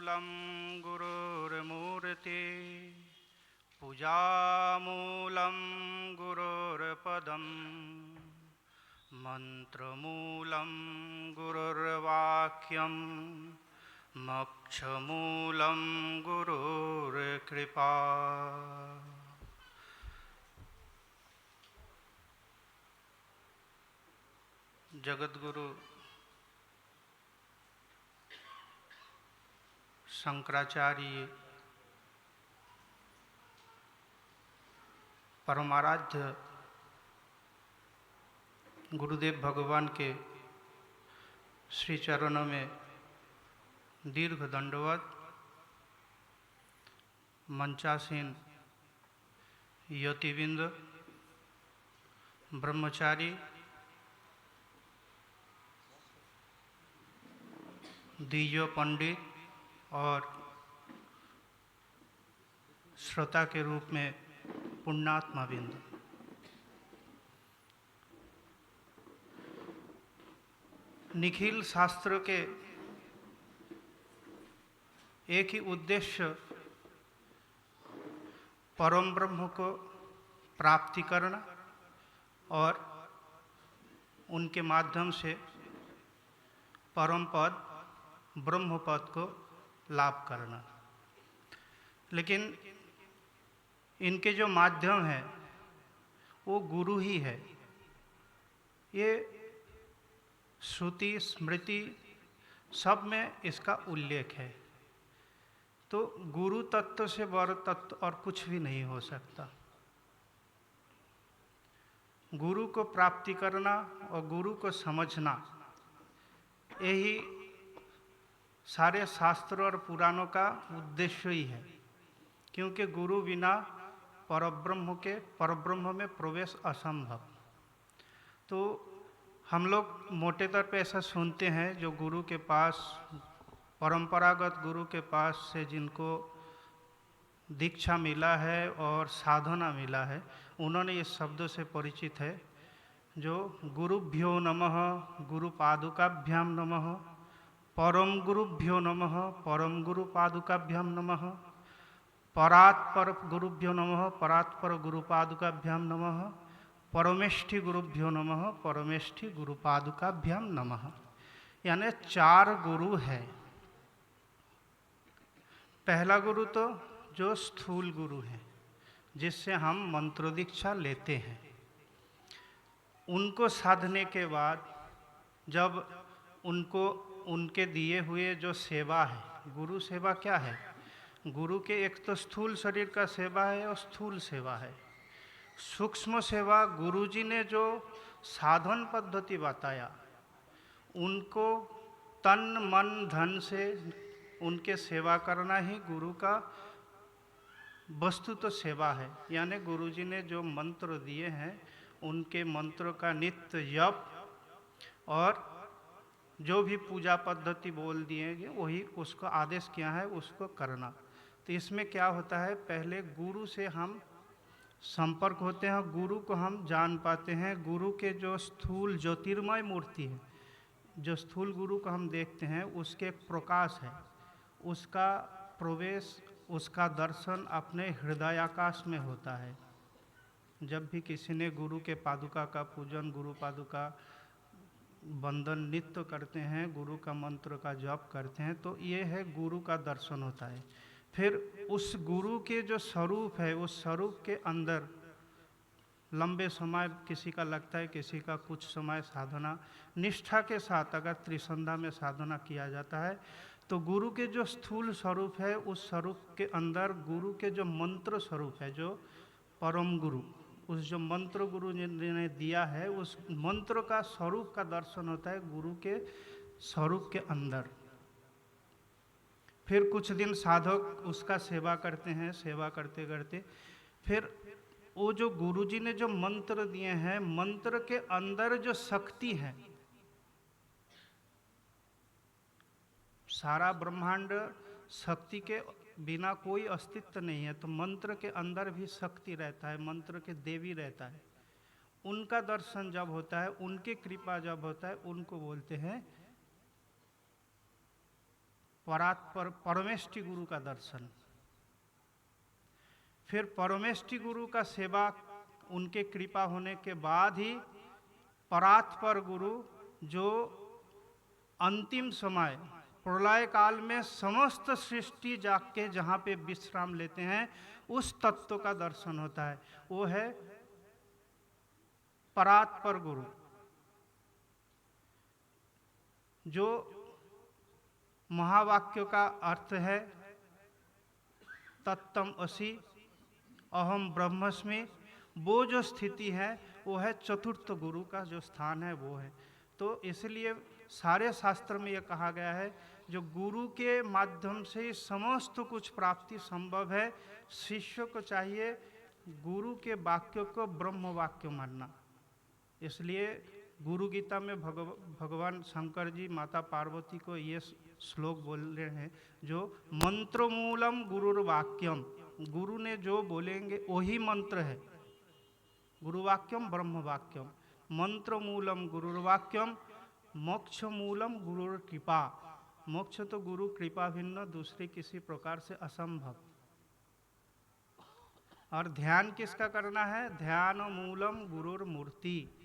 पूजामूलं गुरुर्मूर्ति पूजामूलं गुरुर्पदं मन्त्रमूलं गुरुर्वाक्यं मोक्षमूलं गुरुर्कृपा। जगद्गुरु शंकराचार्य परमाराध्य गुरुदेव भगवान के श्री चरणों में दीर्घ दंडवत। मंचासीन यतिविंद, ब्रह्मचारी, दीजो पंडित और श्रोता के रूप में पुण्यात्मा बिंद। निखिल शास्त्र के एक ही उद्देश्य परम ब्रह्म को प्राप्ति करना और उनके माध्यम से परम पद ब्रह्म पद को लाभ करना। लेकिन इनके जो माध्यम है वो गुरु ही है। ये श्रुति स्मृति सब में इसका उल्लेख है। तो गुरु तत्व से बड़ तत्व और कुछ भी नहीं हो सकता। गुरु को प्राप्ति करना और गुरु को समझना, यही सारे शास्त्र और पुराणों का उद्देश्य ही है। क्योंकि गुरु बिना परब्रह्म में प्रवेश असंभव। तो हम लोग मोटे तौर पे ऐसा सुनते हैं, जो गुरु के पास, परंपरागत गुरु के पास से जिनको दीक्षा मिला है और साधना मिला है, उन्होंने इस शब्दों से परिचित है, जो गुरुभ्यो नमः, गुरु पादुकाभ्याम नमः, परम गुरुभ्यो नमः, परम गुरु पादुकाभ्याम नमः, परात्पर गुरुभ्यो नमः, परात्पर गुरु पादुकाभ्याम नमः, परमेष्ठि गुरुभ्यो नमः, परमेष्ठि गुरु पादुकाभ्याम नमः। यानी 4 गुरु है। पहला गुरु तो जो स्थूल गुरु है, जिससे हम मंत्र दीक्षा लेते हैं। उनको साधने के बाद जब उनको उनके दिए हुए जो सेवा है, गुरु सेवा क्या है? गुरु के एक तो स्थूल शरीर का सेवा है और स्थूल सेवा है। सूक्ष्म सेवा गुरुजी ने जो साधन पद्धति बताया, उनको तन मन धन से उनके सेवा करना ही गुरु का वस्तु तो सेवा है। यानी गुरुजी ने जो मंत्र दिए हैं, उनके मंत्र का नित्य जप और जो भी पूजा पद्धति बोल दिए गए, वही उसको आदेश किया है, उसको करना। तो इसमें क्या होता है, पहले गुरु से हम संपर्क होते हैं, गुरु को हम जान पाते हैं। गुरु के जो स्थूल ज्योतिर्मय मूर्ति है, जो स्थूल गुरु को हम देखते हैं, उसके प्रकाश है, उसका प्रवेश, उसका दर्शन अपने हृदयाकाश में होता है। जब भी किसी ने गुरु के पादुका का पूजन, गुरु पादुका वंदन नित्य करते हैं, गुरु का मंत्र का जप करते हैं, तो ये है गुरु का दर्शन होता है। फिर उस गुरु के जो स्वरूप है, उस स्वरूप के अंदर लंबे समय किसी का लगता है, किसी का कुछ समय साधना निष्ठा के साथ अगर त्रिसंध्या में साधना किया जाता है, तो गुरु के जो स्थूल स्वरूप है, उस स्वरूप के अंदर गुरु के जो मंत्र स्वरूप है, जो परम गुरु, उस जो मंत्र गुरु ने दिया है, उस मंत्र का स्वरूप का दर्शन होता है गुरु के स्वरूप के अंदर। फिर कुछ दिन साधक उसका सेवा करते हैं। सेवा करते करते फिर वो जो गुरुजी ने जो मंत्र दिए हैं, मंत्र के अंदर जो शक्ति है, सारा ब्रह्मांड शक्ति के बिना कोई अस्तित्व नहीं है। तो मंत्र के अंदर भी शक्ति रहता है, मंत्र के देवी रहता है। उनका दर्शन जब होता है, उनकी कृपा जब होता है, उनको बोलते हैं परमेष्टि गुरु का दर्शन, फिर परमेष्टि गुरु का सेवा, उनके कृपा होने के बाद ही परात्पर गुरु जो अंतिम समय प्रलय काल में समस्त सृष्टि जाग के जहाँ पे विश्राम लेते हैं, उस तत्व का दर्शन होता है। वो है परात्पर गुरु, जो महावाक्यों का अर्थ है तत्तम असि, अहम ब्रह्मस्मि। वो जो स्थिति है वो है चतुर्थ गुरु का जो स्थान है वो है। तो इसलिए सारे शास्त्र में यह कहा गया है जो गुरु के माध्यम से समस्त कुछ प्राप्ति संभव है। शिष्य को चाहिए गुरु के वाक्यों को ब्रह्म वाक्य मानना। इसलिए गुरु गीता में भगवान शंकर जी माता पार्वती को ये श्लोक बोल रहे हैं जो मंत्रमूलम गुरुर्वाक्यम, गुरु ने जो बोलेंगे वही मंत्र है। गुरुवाक्यम ब्रह्म वाक्यम, मंत्रमूलम गुरुर्वाक्यम, मोक्ष मूलम गुरुर कृपा। मोक्ष तो गुरु कृपा भिन्न दूसरे किसी प्रकार से असंभव। और ध्यान किसका करना है? ध्यान मूलम गुरुर मूर्ति।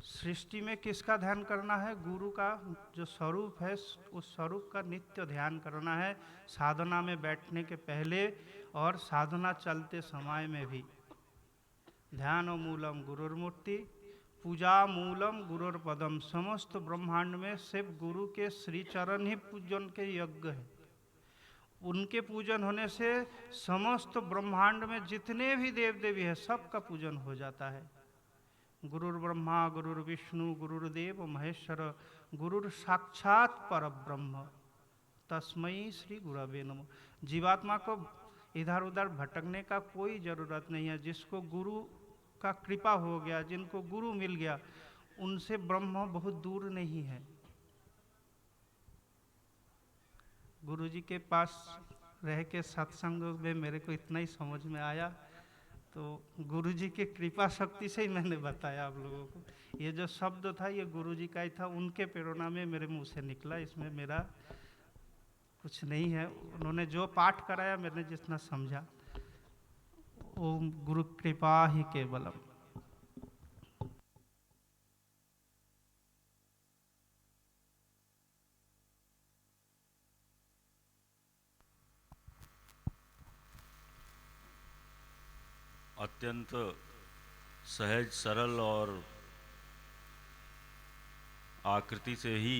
सृष्टि में किसका ध्यान करना है? गुरु का जो स्वरूप है उस स्वरूप का नित्य ध्यान करना है, साधना में बैठने के पहले और साधना चलते समय में भी। ध्यान मूलम गुरुर मूर्ति, पूजा मूलम गुरुर पदम। समस्त ब्रह्मांड में सिर्फ गुरु के श्री चरण ही पूजन के योग्य है। उनके पूजन होने से समस्त ब्रह्मांड में जितने भी देव देवी है सबका पूजन हो जाता है। गुरुर ब्रह्मा गुरुर विष्णु गुरुर्देव महेश्वर, गुरुर साक्षात पर ब्रह्म, तस्मै श्री गुरवे नमः। जीवात्मा को इधर उधर भटकने का कोई जरूरत नहीं है। जिसको गुरु का कृपा हो गया, जिनको गुरु मिल गया, उनसे ब्रह्म बहुत दूर नहीं है। गुरु जी के पास रह के सत्संग में मेरे को इतना ही समझ में आया, तो गुरु जी के कृपा शक्ति से ही मैंने बताया आप लोगों को। ये जो शब्द था ये गुरु जी का ही था, उनके प्रेरणा में मेरे मुंह से निकला। इसमें मेरा कुछ नहीं है। उन्होंने जो पाठ कराया मैंने जितना समझा, ओम गुरु कृपा ही केवलम। अत्यंत सहज सरल और आकृति से ही